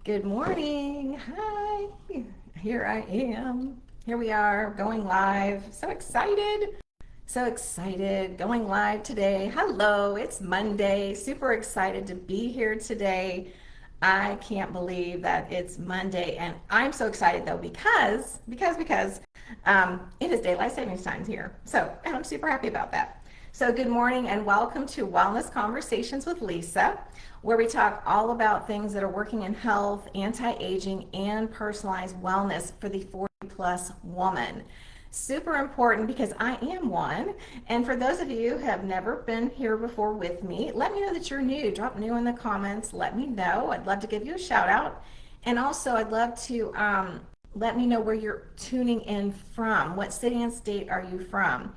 Good morning. Hi. Here I am. Here we are going live. So excited. So excited. Going live today. Hello. It's Monday. Super excited to be here today. I can't believe that it's Monday, and I'm so excited though because it is daylight savings time here. So, and I'm super happy about that. So, good morning and welcome to Wellness Conversations with Lisa, where we talk all about things that are working in health, anti-aging, and personalized wellness for the 40 plus woman. Super important because I am one. And for those of you who have never been here before with me, let me know that you're new. Drop new in the comments. Let me know. I'd love to give you a shout out. And also, I'd love to let me know where you're tuning in from. What city and state are you from?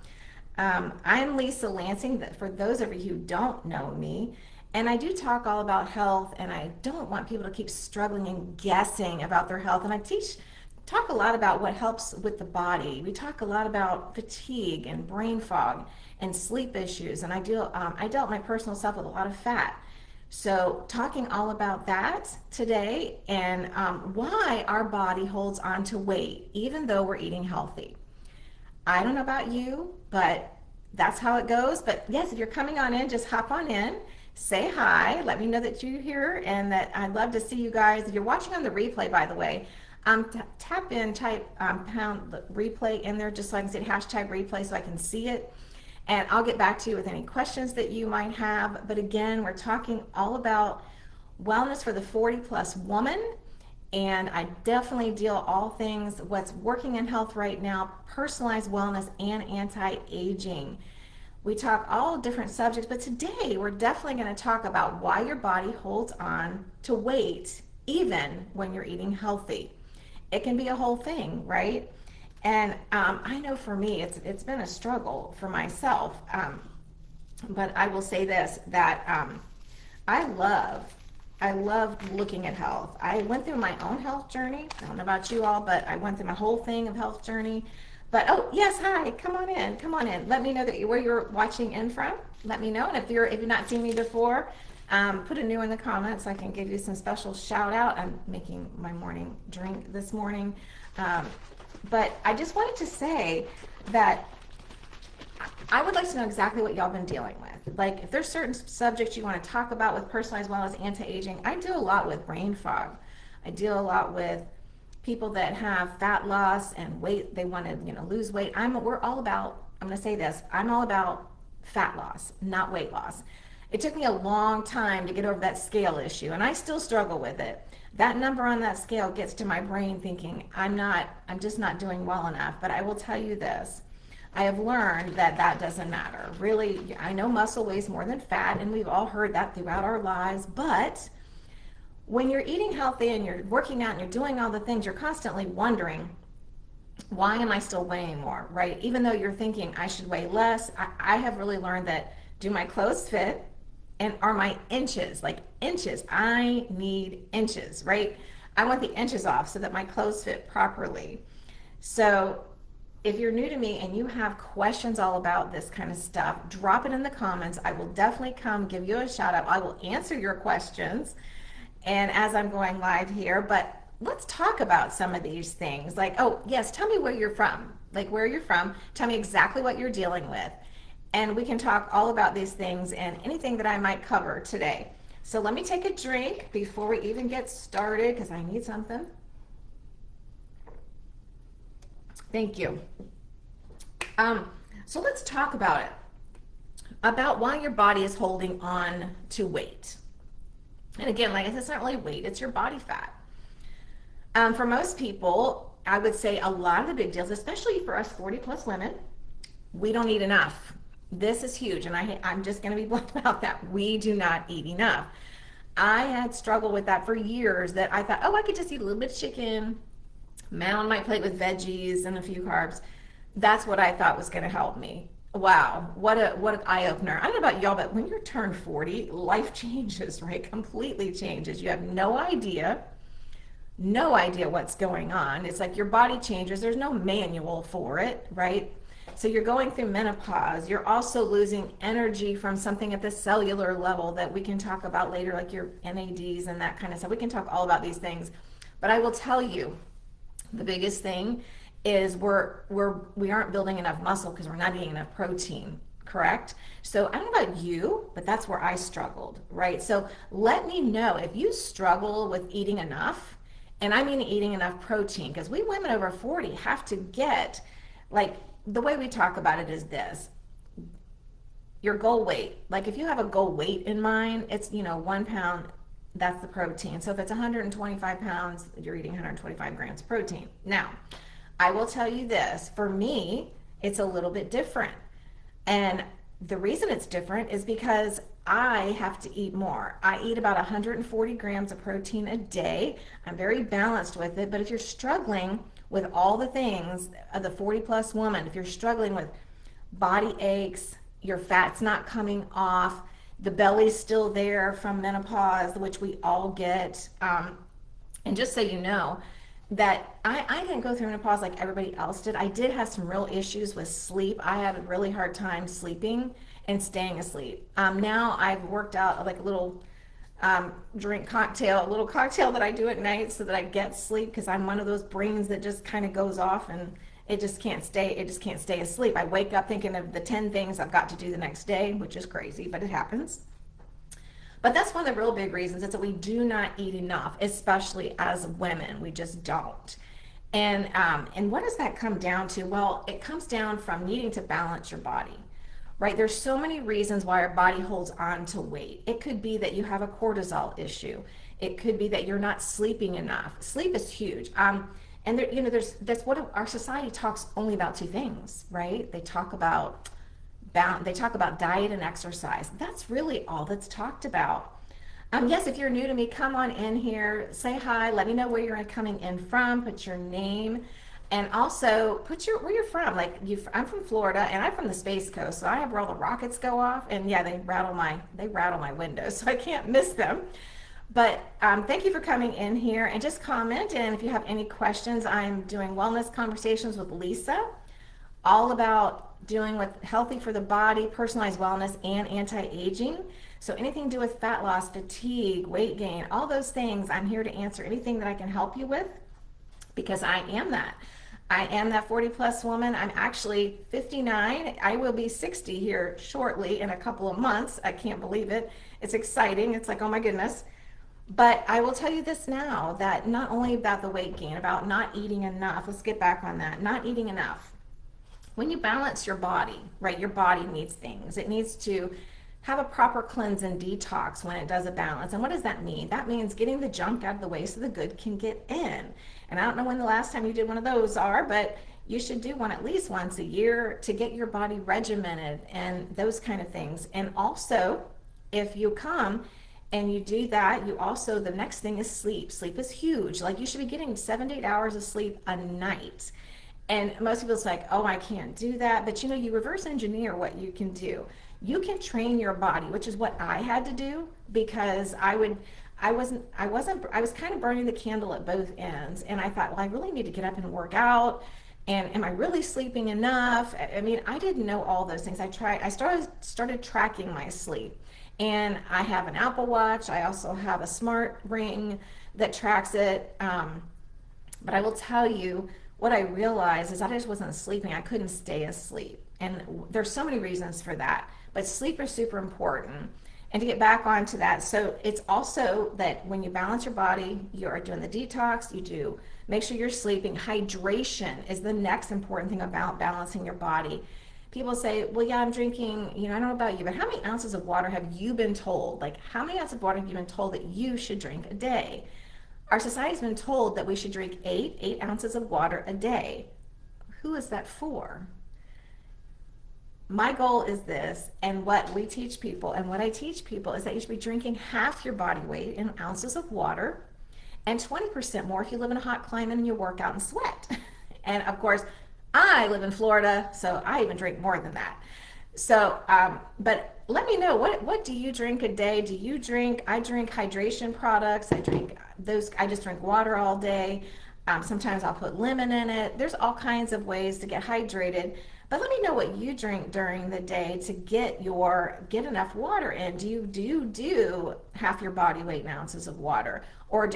I'm Lisa Lansing, for those of you who don't know me, and I do talk all about health, and I don't want people to keep struggling and guessing about their health. And talk a lot about what helps with the body. We talk a lot about fatigue and brain fog and sleep issues, and I dealt my personal self with a lot of fat. So, talking all about that today and why our body holds on to weight even though we're eating healthy. I don't know about you, but that's how it goes. But yes, if you're coming on in, just hop on in, say hi, let me know that you're here and that I'd love to see you guys. If you're watching on the replay, by the way, tap in, type pound the replay in there just so I can say hashtag replay so I can see it. And I'll get back to you with any questions that you might have. But again, we're talking all about wellness for the 40 plus woman. And I definitely deal all things what's working in health right now, personalized wellness and anti-aging. We talk all different subjects, but today we're definitely going to talk about why your body holds on to weight even when you're eating healthy. It can be a whole thing, right? And I know for me, it's been a struggle for myself. But I will say this, that I love I love looking at health. I went through my own health journey. I don't know about you all, but I went through my whole thing of health journey. But oh yes, hi, come on in, come on in. Let me know that where you're watching in from. Let me know, and if you've not seen me before, put a new in the comments. I can give you some special shout out. I'm making my morning drink this morning, but I just wanted to say that I would like to know exactly what y'all been dealing with. Like, if there's certain subjects you want to talk about with personalized wellness, anti-aging, I deal a lot with brain fog. I deal a lot with people that have fat loss and weight. They want to, lose weight. We're all about. I'm going to say this. I'm all about fat loss, not weight loss. It took me a long time to get over that scale issue, and I still struggle with it. That number on that scale gets to my brain thinking I'm just not doing well enough. But I will tell you this. I have learned that doesn't matter. Really, I know muscle weighs more than fat, and we've all heard that throughout our lives. But when you're eating healthy and you're working out and you're doing all the things, you're constantly wondering, why am I still weighing more, right? Even though you're thinking I should weigh less, I have really learned that do my clothes fit and are my inches, like inches? I need inches, right? I want the inches off so that my clothes fit properly. So if you're new to me and you have questions all about this kind of stuff, drop it in the comments. I will definitely come give you a shout out. I will answer your questions and as I'm going live here, but let's talk about some of these things. Like, oh yes, tell me where you're from. Like where you're from. Tell me exactly what you're dealing with. And we can talk all about these things and anything that I might cover today. So let me take a drink before we even get started because I need something. Thank you. So let's talk about it, about why your body is holding on to weight. And again, like I said, it's not really weight, it's your body fat. For most people, I would say a lot of the big deals, especially for us 40 plus women, we don't eat enough. This is huge, and I'm just going to be blunt about that. We do not eat enough. I had struggled with that for years, that I thought, oh, I could just eat a little bit of chicken, mound my plate with veggies and a few carbs. That's what I thought was going to help me. Wow, what an eye opener. I don't know about y'all, but when you're turned 40, life changes, right? Completely changes. You have no idea what's going on. It's like your body changes. There's no manual for it, right? So you're going through menopause. You're also losing energy from something at the cellular level that we can talk about later, like your NADs and that kind of stuff. We can talk all about these things. But I will tell you, the biggest thing is we aren't building enough muscle because we're not eating enough protein, correct? So I don't know about you, but that's where I struggled, right? So let me know if you struggle with eating enough, and I mean eating enough protein, because we women over 40 have to get, like, the way we talk about it is this: your goal weight. Like, if you have a goal weight in mind, it's 1 pound, that's the protein. So if it's 125 pounds, you're eating 125 grams of protein. Now, I will tell you this, for me, it's a little bit different. And the reason it's different is because I have to eat more. I eat about 140 grams of protein a day. I'm very balanced with it, but if you're struggling with all the things of the 40 plus woman, if you're struggling with body aches, your fat's not coming off, the belly's still there from menopause, which we all get, and just so you know, that I didn't go through menopause like everybody else did. I did have some real issues with sleep. I had a really hard time sleeping and staying asleep. Now I've worked out like a little a little cocktail that I do at night so that I get sleep, because I'm one of those brains that just kind of goes off and it just can't stay asleep. I wake up thinking of the 10 things I've got to do the next day, which is crazy, but it happens. But that's one of the real big reasons, is that we do not eat enough, especially as women. We just don't. And what does that come down to? Well, it comes down from needing to balance your body, right? There's so many reasons why our body holds on to weight. It could be that you have a cortisol issue. It could be that you're not sleeping enough. Sleep is huge. And there, that's what our society talks only about two things, right? They talk about diet and exercise. That's really all that's talked about. Yes, if you're new to me, come on in here, say hi, let me know where you're coming in from, put your name, and also put where you're from. I'm from Florida, and I'm from the Space Coast, so I have where all the rockets go off, and yeah, they rattle my windows, so I can't miss them. But thank you for coming in here, and just comment, and if you have any questions, I'm doing Wellness Conversations with Lisa, all about doing with healthy for the body, personalized wellness, and anti-aging. So anything to do with fat loss, fatigue, weight gain, all those things, I'm here to answer anything that I can help you with, because I am that. I am that 40 plus woman. I'm actually 59. I will be 60 here shortly in a couple of months. I can't believe it. It's exciting. It's like, oh my goodness. But I will tell you this now, that not only about the weight gain, about not eating enough, let's get back on that, not eating enough. When you balance your body, right, your body needs things. It needs to have a proper cleanse and detox when it does a balance. And what does that mean? That means getting the junk out of the way so the good can get in. And I don't know when the last time you did one of those are, but you should do one at least once a year to get your body regimented and those kind of things. And also, if you come and you do that, the next thing is sleep. Sleep is huge. Like, you should be getting 7 to 8 hours of sleep a night. And most people, it's like, oh, I can't do that. But you reverse engineer what you can do. You can train your body, which is what I had to do, because I was kind of burning the candle at both ends. And I thought, well, I really need to get up and work out. And am I really sleeping enough? I mean, I didn't know all those things. I started tracking my sleep. And I have an Apple Watch. I also have a smart ring that tracks it. But I will tell you, what I realized is I just wasn't sleeping. I couldn't stay asleep. And there's so many reasons for that. But sleep is super important. And to get back onto that, so it's also that when you balance your body, you're doing the detox, make sure you're sleeping. Hydration is the next important thing about balancing your body. People say, well, yeah, I'm drinking, I don't know about you, but how many ounces of water have you been told? Like, how many ounces of water have you been told that you should drink a day? Our society's been told that we should drink 8 ounces of water a day. Who is that for? My goal is this, and what we teach people, and what I teach people, is that you should be drinking half your body weight in ounces of water, and 20% more if you live in a hot climate and you work out and sweat. And of course, I live in Florida, so I even drink more than that. So, but let me know, what do you drink a day? I drink hydration products. I just drink water all day. Sometimes I'll put lemon in it. There's all kinds of ways to get hydrated. But let me know what you drink during the day to get enough water in. Do half your body weight in ounces of water, or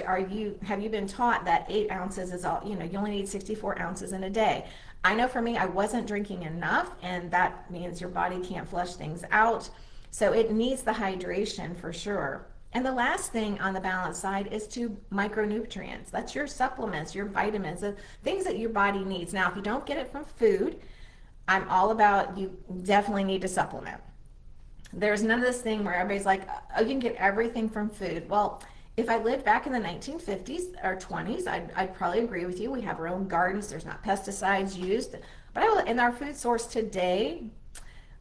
have you been taught that 8 ounces is all? You only need 64 ounces in a day. I know for me, I wasn't drinking enough, and that means your body can't flush things out. So it needs the hydration for sure. And the last thing on the balance side is to micronutrients. That's your supplements, your vitamins, the things that your body needs. Now, if you don't get it from food, I'm all about, you definitely need to supplement. There's none of this thing where everybody's like, oh, you can get everything from food. Well, if I lived back in the 1950s or 20s, I'd probably agree with you. We have our own gardens. There's not pesticides used. But in our food source today,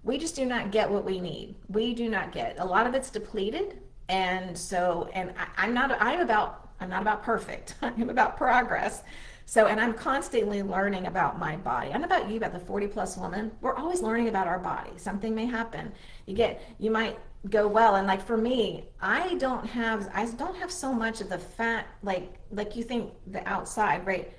we just do not get what we need. We do not get. A lot of it's depleted. And so, I'm not about perfect. I'm about progress. So, and I'm constantly learning about my body. I don't know about you, about the 40 plus woman. We're always learning about our body. Something may happen. You might go well. And like for me, I don't have so much of the fat, like you think the outside, right?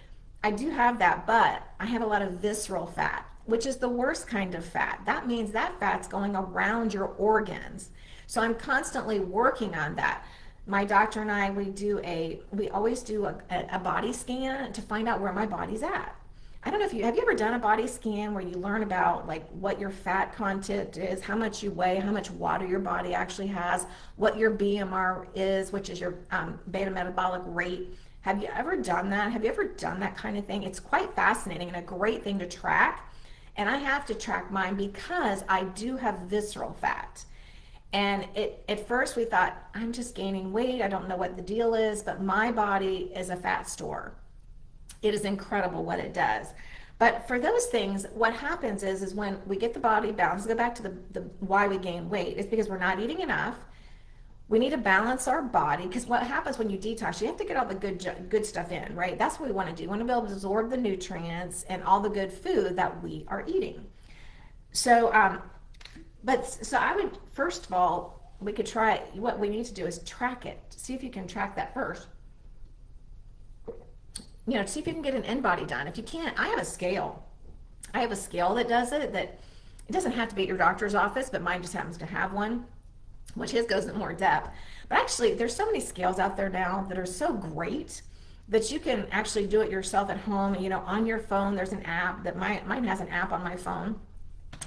I do have that, but I have a lot of visceral fat, which is the worst kind of fat. That means that fat's going around your organs. So I'm constantly working on that. My doctor and I, we always do a body scan to find out where my body's at. I don't know if have you ever done a body scan where you learn about like what your fat content is, how much you weigh, how much water your body actually has, what your BMR is, which is your beta metabolic rate. Have you ever done that? Have you ever done that kind of thing? It's quite fascinating and a great thing to track. And I have to track mine because I do have visceral fat. And at first we thought, I'm just gaining weight. I don't know what the deal is, but my body is a fat store. It is incredible what it does. But for those things, what happens is when we get the body balanced, go back to the why we gain weight, it's because we're not eating enough. We need to balance our body, because what happens when you detox, you have to get all the good stuff in, right? That's what we want to do. We want to be able to absorb the nutrients and all the good food that we are eating. So, so I would, first of all, we could try, what we need to do is track it. See if you can track that first. See if you can get an InBody done. If you can't, I have a scale. I have a scale that does it, that it doesn't have to be at your doctor's office, but mine just happens to have one, which his goes in more depth. But actually, there's so many scales out there now that are so great that you can actually do it yourself at home. On your phone, there's an app that mine has an app on my phone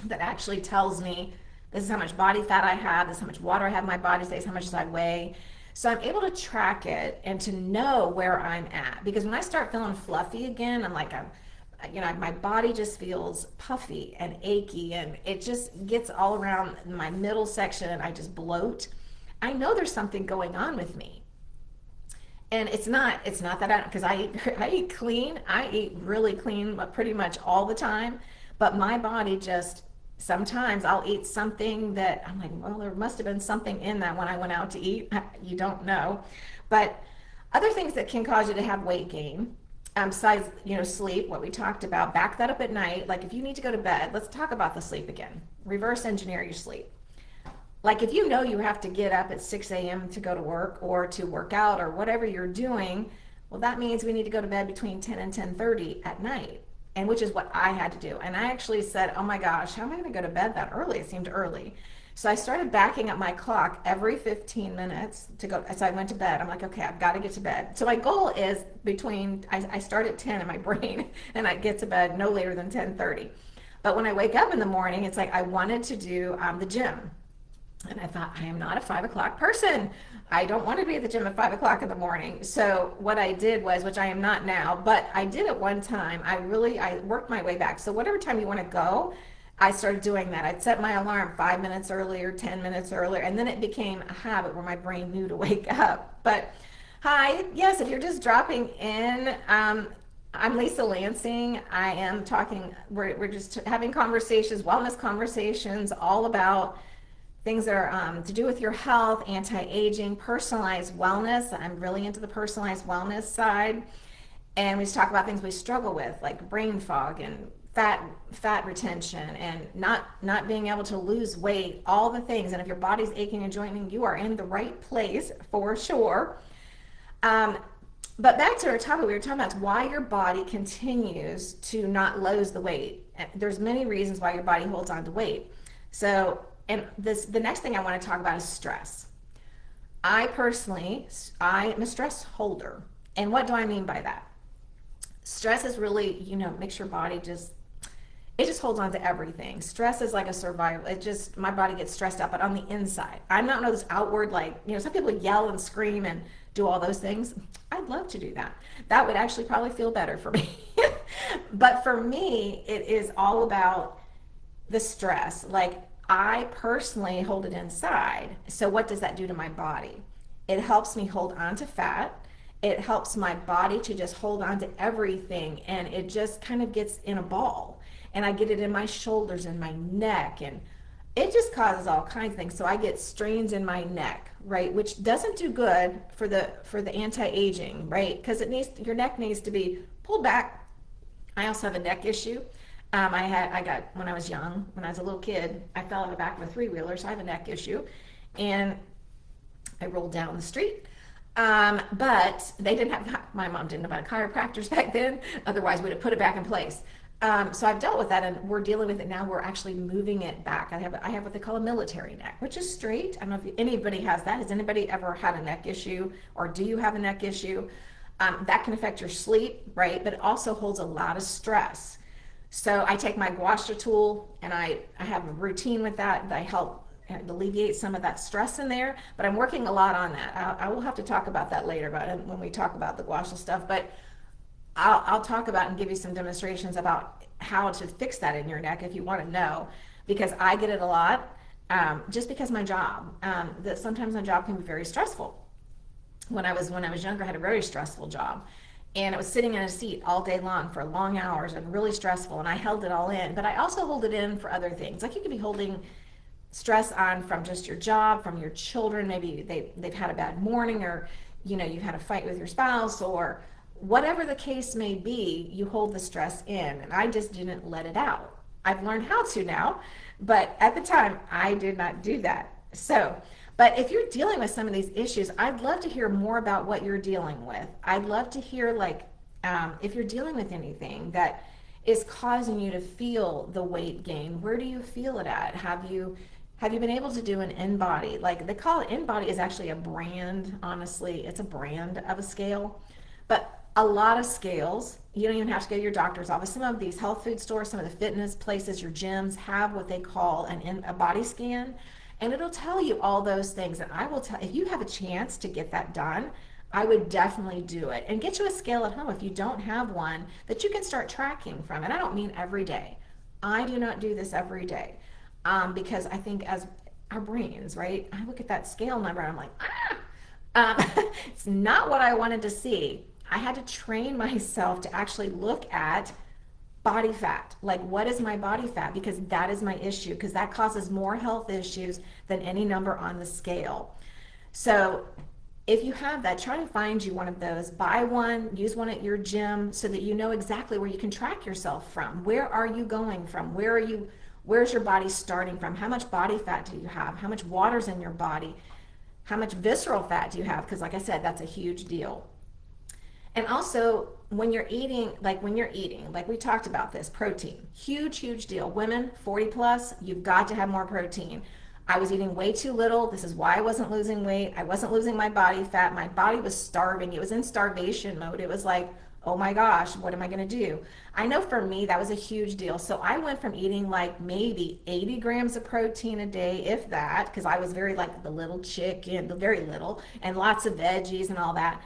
that actually tells me this is how much body fat I have, this is how much water I have in my body, this is how much I weigh. So I'm able to track it and to know where I'm at. Because when I start feeling fluffy again, I'm like, my body just feels puffy and achy, and it just gets all around my middle section, and I just bloat. I know there's something going on with me. And it's not that because I eat clean. I eat really clean pretty much all the time. But my body just, sometimes I'll eat something that I'm like, well, there must have been something in that when I went out to eat. You don't know. But other things that can cause you to have weight gain, besides, sleep, what we talked about, back that up at night. Like if you need to go to bed, let's talk about the sleep again. Reverse engineer your sleep. Like if you have to get up at 6 a.m. to go to work or to work out or whatever you're doing, well, that means we need to go to bed between 10 and 10:30 at night. And which is what I had to do. And I actually said, oh my gosh, how am I going to go to bed that early? It seemed early. So I started backing up my clock every 15 minutes to go. So I went to bed. I'm like, okay, I've got to get to bed. So my goal is I start at 10 in my brain and I get to bed no later than 10:30. But when I wake up in the morning, it's like I wanted to do the gym. And I thought, I am not a 5 o'clock person. I don't want to be at the gym at 5 o'clock in the morning. So what I did was, which I am not now, but I did at one time, I worked my way back. So whatever time you want to go, I started doing that. I'd set my alarm 5 minutes earlier, 10 minutes earlier, and then it became a habit where my brain knew to wake up. But hi, yes, if you're just dropping in, I'm Lisa Lansing. I am talking, we're just having conversations, wellness conversations, all about things that are to do with your health, anti-aging, personalized wellness. I'm really into the personalized wellness side. And we just talk about things we struggle with, like brain fog and fat retention and not being able to lose weight, all the things. And if your body's aching and joining, you are in the right place for sure. But back to our topic, we were talking about why your body continues to not lose the weight. There's many reasons why your body holds on to weight. So, and the next thing I want to talk about is stress. I am a stress holder. And what do I mean by that? Stress is really, makes your body it just holds on to everything. Stress is like a survival. My body gets stressed out, but on the inside. I'm not this outward, some people yell and scream and do all those things. I'd love to do that. That would actually probably feel better for me. But for me, it is all about the stress. Like, I personally hold it inside. So what does that do to my body? It helps me hold on to fat. It helps my body to just hold on to everything, and it just kind of gets in a ball. And I get it in my shoulders and my neck, and it just causes all kinds of things. So I get strains in my neck, right, which doesn't do good for the anti-aging, right? Because your neck needs to be pulled back. I also have a neck issue. When I was young, when I was a little kid, I fell on the back of a three-wheeler, so I have a neck issue, and I rolled down the street. But my mom didn't have chiropractors back then. Otherwise, we'd have put it back in place. So I've dealt with that, and we're dealing with it now. We're actually moving it back. I have what they call a military neck, which is straight. I don't know if anybody has that. Has anybody ever had a neck issue, or do you have a neck issue? That can affect your sleep, right? But it also holds a lot of stress. So I take my gua sha tool, and I have a routine with that I help alleviate some of that stress in there. But I'm working a lot on that. I will have to talk about that later, when we talk about the gua sha stuff. But I'll talk about and give you some demonstrations about how to fix that in your neck if you want to know, because I get it a lot, just because my job, that sometimes my job can be very stressful. When I was younger, I had a very stressful job, and it was sitting in a seat all day long for long hours and really stressful, and I held it all in. But I also hold it in for other things. Like, you could be holding stress on from just your job, from your children. Maybe they've had a bad morning, or you've had a fight with your spouse, or whatever the case may be, you hold the stress in, and I just didn't let it out. I've learned how to now, but at the time, I did not do that. So, but if you're dealing with some of these issues, I'd love to hear more about what you're dealing with. I'd love to hear, if you're dealing with anything that is causing you to feel the weight gain. Where do you feel it at? Have you been able to do an InBody? Like, they call it InBody, is actually a brand. Honestly, it's a brand of a scale. But a lot of scales, you don't even have to go to your doctor's office. Some of these health food stores, some of the fitness places, your gyms have what they call a body scan, and it'll tell you all those things. And I will tell, if you have a chance to get that done, I would definitely do it. And get you a scale at home if you don't have one that you can start tracking from. And I don't mean every day. I do not do this every day, because I think, as our brains, right? I look at that scale number and I'm like, it's not what I wanted to see. I had to train myself to actually look at body fat. Like, what is my body fat? Because that is my issue, because that causes more health issues than any number on the scale. So if you have that, try to find you one of those. Buy one, use one at your gym, so that you know exactly where you can track yourself from. Where are you going from? Where's your body starting from? How much body fat do you have? How much water's in your body? How much visceral fat do you have? Because, like I said, that's a huge deal. And also, when you're eating, like we talked about this, protein, huge deal. Women 40 plus, you've got to have more protein. I was eating way too little. This is why I wasn't losing weight. I wasn't losing my body fat. My body was starving. It was in starvation mode. It was like, oh my gosh, what am I going to do? I know for me, that was a huge deal. So I went from eating like maybe 80 grams of protein a day, if that, because I was very like the little chicken, the very little, and lots of veggies and all that.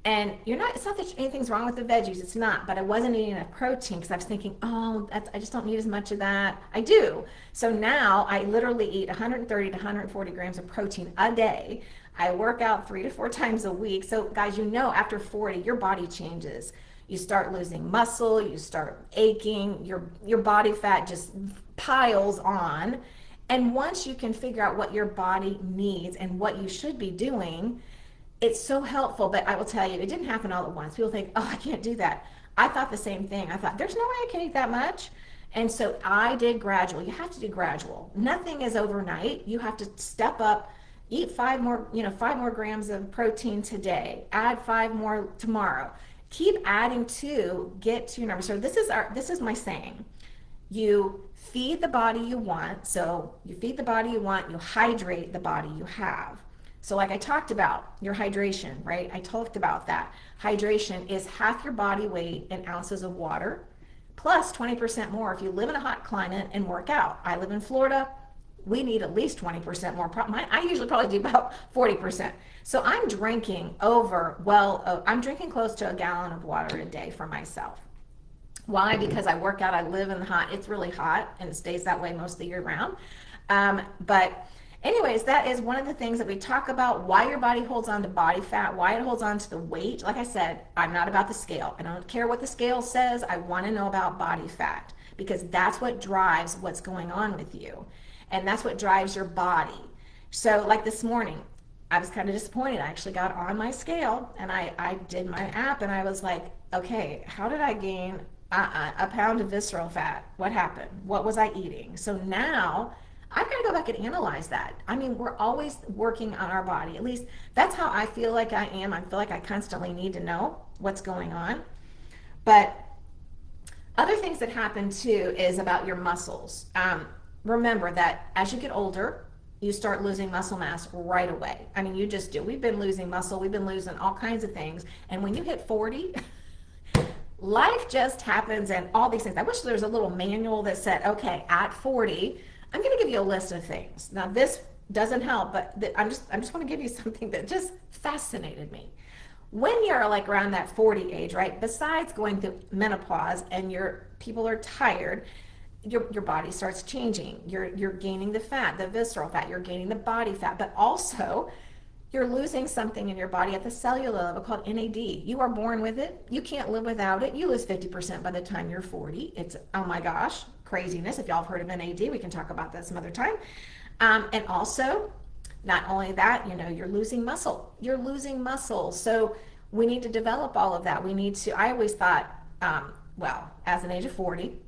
And it's not that anything's wrong with the veggies, it's not, but I wasn't eating enough protein, because I was thinking, I just don't need as much of that. I do. So now I literally eat 130 to 140 grams of protein a day. I work out 3 to 4 times a week. So guys, after 40, your body changes. You start losing muscle, you start aching, your body fat just piles on. And once you can figure out what your body needs and what you should be doing, it's so helpful. But I will tell you, it didn't happen all at once. People think, I can't do that. I thought the same thing. I thought, there's no way I can eat that much. And so I did gradual. You have to do gradual. Nothing is overnight. You have to step up eat 5 more grams of protein today, add 5 more tomorrow. Keep adding to get to your number. So this is my saying. You feed the body you want. So you feed the body you want, you hydrate the body you have. So like I talked about your hydration, right? I talked about that. Hydration is half your body weight in ounces of water, plus 20% more if you live in a hot climate and work out. I live in Florida. We need at least 20% more. I usually probably do about 40%. So I'm drinking I'm drinking close to a gallon of water a day for myself. Why? Because I work out, I live in the hot, it's really hot, and it stays that way most of the year round. But anyways, that is one of the things that we talk about, why your body holds on to body fat, why it holds on to the weight. Like I said, I'm not about the scale. I don't care what the scale says. I want to know about body fat, because that's what drives what's going on with you. And that's what drives your body. So like this morning, I was kind of disappointed. I actually got on my scale and I did my app and I was like, okay, how did I gain a pound of visceral fat? What happened? What was I eating? So now I've got to go back and analyze that. I mean, we're always working on our body. At least that's how I feel like I am. I feel like I constantly need to know what's going on. But other things that happen too is about your muscles. Remember that as you get older, you start losing muscle mass right away. I mean, you just do. We've been losing muscle. We've been losing all kinds of things. And when you hit 40, life just happens and all these things. I wish there was a little manual that said, okay, at 40, I'm going to give you a list of things. Now, this doesn't help, but I just want to give you something that just fascinated me. When you're like around that 40 age, right, besides going through menopause and people are tired, your body starts changing. You're gaining the fat, the visceral fat, you're gaining the body fat, but also you're losing something in your body at the cellular level called NAD. You are born with it. You can't live without it. You lose 50% by the time you're 40. It's, oh my gosh, craziness. If y'all have heard of NAD, we can talk about that some other time. And also, not only that, you're losing muscle. You're losing muscle. So we need to develop all of that. I always thought, as an age of 40,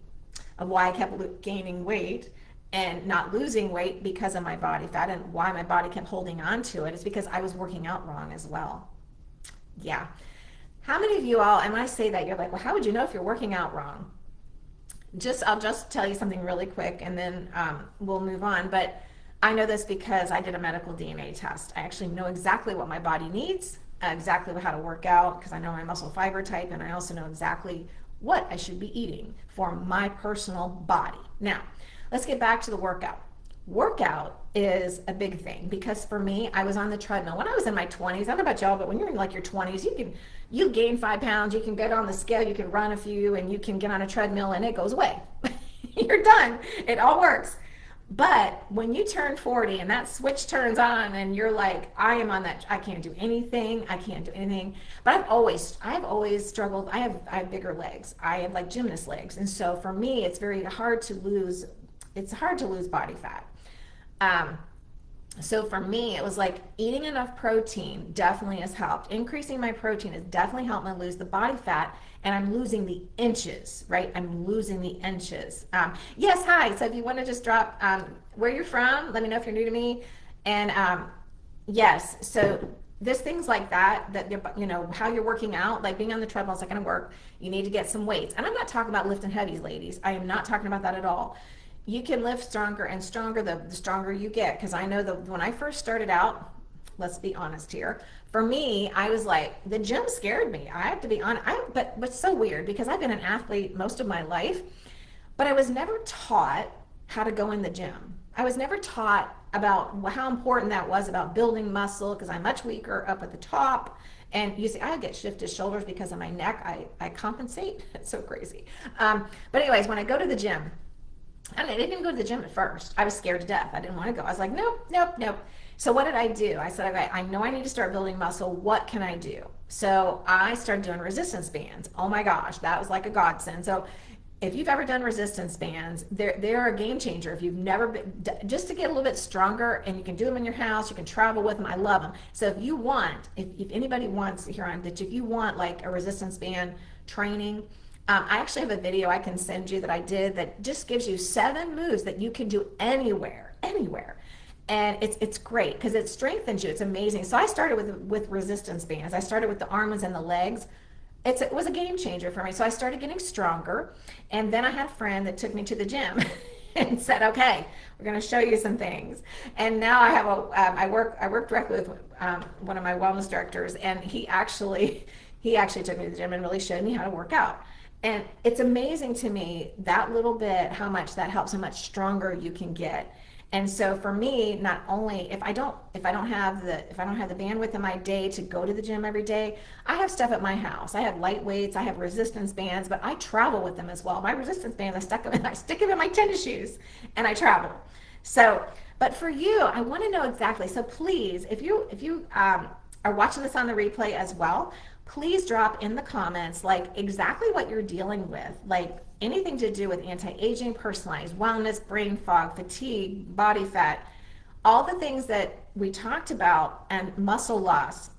of why I kept gaining weight and not losing weight because of my body fat, and why my body kept holding on to it is because I was working out wrong as well. Yeah. How many of you all, and when I say that, you're like, well, how would you know if you're working out wrong? I'll just tell you something really quick and then we'll move on. But I know this because I did a medical DNA test. I actually know exactly what my body needs, exactly how to work out, because I know my muscle fiber type, and I also know exactly what I should be eating for my personal body. Now, let's get back to the workout. Workout is a big thing because for me, I was on the treadmill when I was in my 20s. I don't know about y'all, but when you're in like your 20s, you gain 5 pounds, you can get on the scale, you can run a few, and you can get on a treadmill and it goes away. You're done. It all works. But when you turn 40 and that switch turns on and you're like, I am on that, I can't do anything. But I've always struggled. I have bigger legs. I have like gymnast legs. And so for me, it's hard to lose body fat. So for me, it was like eating enough protein definitely has helped. Increasing my protein has definitely helped me lose the body fat, and I'm losing the inches, right? I'm losing the inches. Yes, hi. So if you want to just drop where you're from, let me know if you're new to me. And yes, so there's things like that how you're working out, like being on the treadmill is not going to work. You need to get some weights. And I'm not talking about lifting heavies, ladies. I am not talking about that at all. You can lift stronger and stronger the stronger you get, because I know that when I first started out, let's be honest here, for me, I was like, the gym scared me. I have to be honest. But it's so weird because I've been an athlete most of my life, but I was never taught how to go in the gym. I was never taught about how important that was about building muscle, because I'm much weaker up at the top. And you see, I get shifted shoulders because of my neck. I compensate. It's so crazy. But anyways, when I go to the gym, and I didn't even go to the gym at first. I was scared to death. I didn't want to go. I was like, nope. So what did I do? I said, okay, I know I need to start building muscle. What can I do? So I started doing resistance bands. Oh my gosh, that was like a godsend. So if you've ever done resistance bands, they're a game changer. If you've never been, just to get a little bit stronger, and you can do them in your house, you can travel with them. I love them. So if you want, if anybody wants here on that, if you want like a resistance band training, I actually have a video I can send you that I did that just gives you 7 moves that you can do anywhere. and it's great because it strengthens you. It's amazing. So I started with resistance bands. I started with the arms and the legs. It was a game changer for me. So I started getting stronger, and then I had a friend that took me to the gym and said, "Okay, we're going to show you some things." And now I have I work directly with one of my wellness directors, and he actually took me to the gym and really showed me how to work out. And it's amazing to me that little bit, how much that helps, how much stronger you can get. And so for me, not only if I don't have the bandwidth in my day to go to the gym every day, I have stuff at my house. I have light weights, I have resistance bands, but I travel with them as well. My resistance bands, I stick them in my tennis shoes and I travel. So, but for you, I want to know exactly. So please, if you are watching this on the replay as well, please drop in the comments like exactly what you're dealing with, like anything to do with anti-aging, personalized wellness, brain fog, fatigue, body fat, all the things that we talked about, and muscle loss,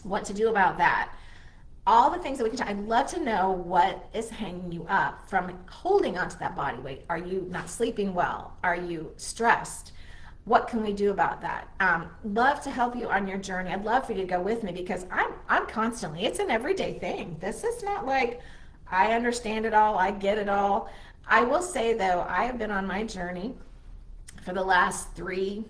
what to do about that. All the things that we can talk. I'd love to know what is hanging you up from holding onto that body weight. Are you not sleeping well? Are you stressed? What can we do about that? Love to help you on your journey. I'd love for you to go with me because I'm constantly, it's an everyday thing. This is not like I understand it all, I get it all. I will say though, I have been on my journey for the last three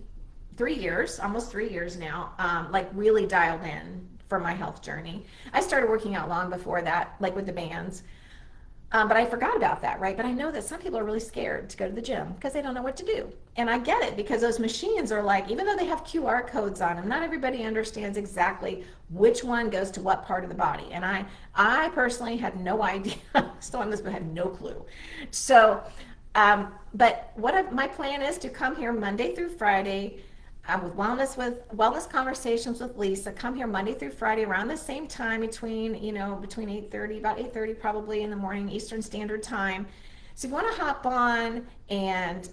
years, almost 3 years now, like really dialed in for my health journey. I started working out long before that, like with the bands. But I forgot about that, right? But I know that some people are really scared to go to the gym because they don't know what to do. And I get it because those machines are like, even though they have QR codes on them, not everybody understands exactly which one goes to what part of the body. And I personally had no idea. Still on this, but had no clue. So, but my plan is to come here Monday through Friday, with wellness conversations with Lisa. Come here Monday through Friday around the same time between 8:30, about 8:30 probably in the morning Eastern Standard Time. So if you want to hop on and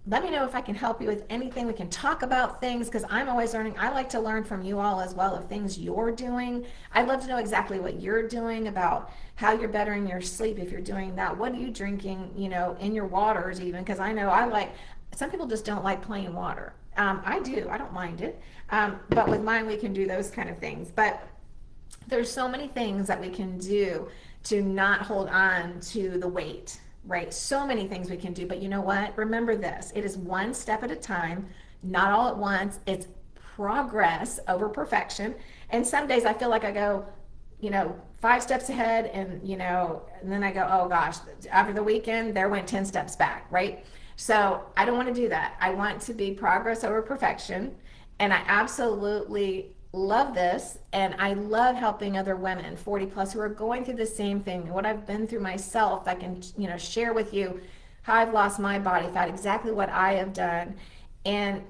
let me know if I can help you with anything. We can talk about things because I'm always learning. I like to learn from you all as well of things you're doing. I'd love to know exactly what you're doing, about how you're bettering your sleep if you're doing that. What are you drinking, in your waters even? Because I know some people just don't like plain water. I do. I don't mind it. But with mine, we can do those kind of things. But there's so many things that we can do to not hold on to the weight, right? So many things we can do. But you know what? Remember this. It is one step at a time, not all at once. It's progress over perfection. And some days I feel like I go, 5 steps ahead and then I go, oh gosh, after the weekend, there went 10 steps back, right? So I don't want to do that. I want to be progress over perfection. And I absolutely love this. And I love helping other women, 40 plus, who are going through the same thing. What I've been through myself, I can, share with you how I've lost my body fat, exactly what I have done. And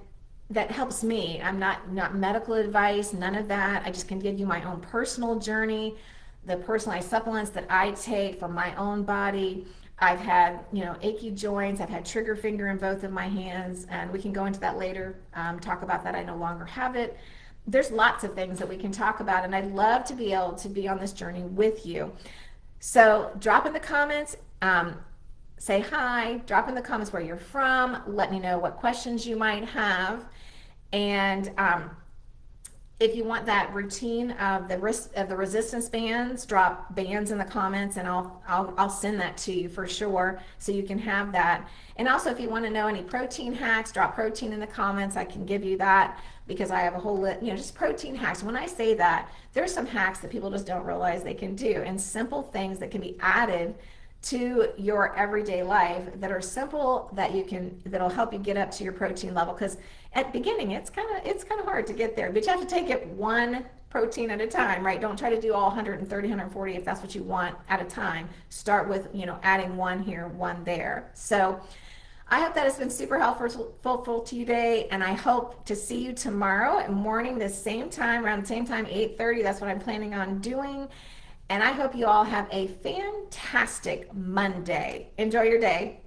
that helps me. I'm not medical advice, none of that. I just can give you my own personal journey, the personalized supplements that I take for my own body. I've had, achy joints. I've had trigger finger in both of my hands, and we can go into that later, talk about that. I no longer have it. There's lots of things that we can talk about, and I'd love to be able to be on this journey with you. So drop in the comments, say hi, drop in the comments where you're from, let me know what questions you might have, and if you want that routine of the resistance bands, drop bands in the comments, and I'll send that to you for sure, so you can have that. And also, if you want to know any protein hacks, drop protein in the comments. I can give you that because I have a whole list, just protein hacks. When I say that, there's some hacks that people just don't realize they can do, and simple things that can be added to your everyday life that are simple, that'll help you get up to your protein level. Because at the beginning it's kind of hard to get there, but you have to take it one protein at a time, right? Don't try to do all 130, 140 if that's what you want at a time. Start with adding one here, one there. So I hope that has been super helpful to you today, and I hope to see you tomorrow morning, the same time, around the same time, 8:30. That's what I'm planning on doing. And I hope you all have a fantastic Monday. Enjoy your day.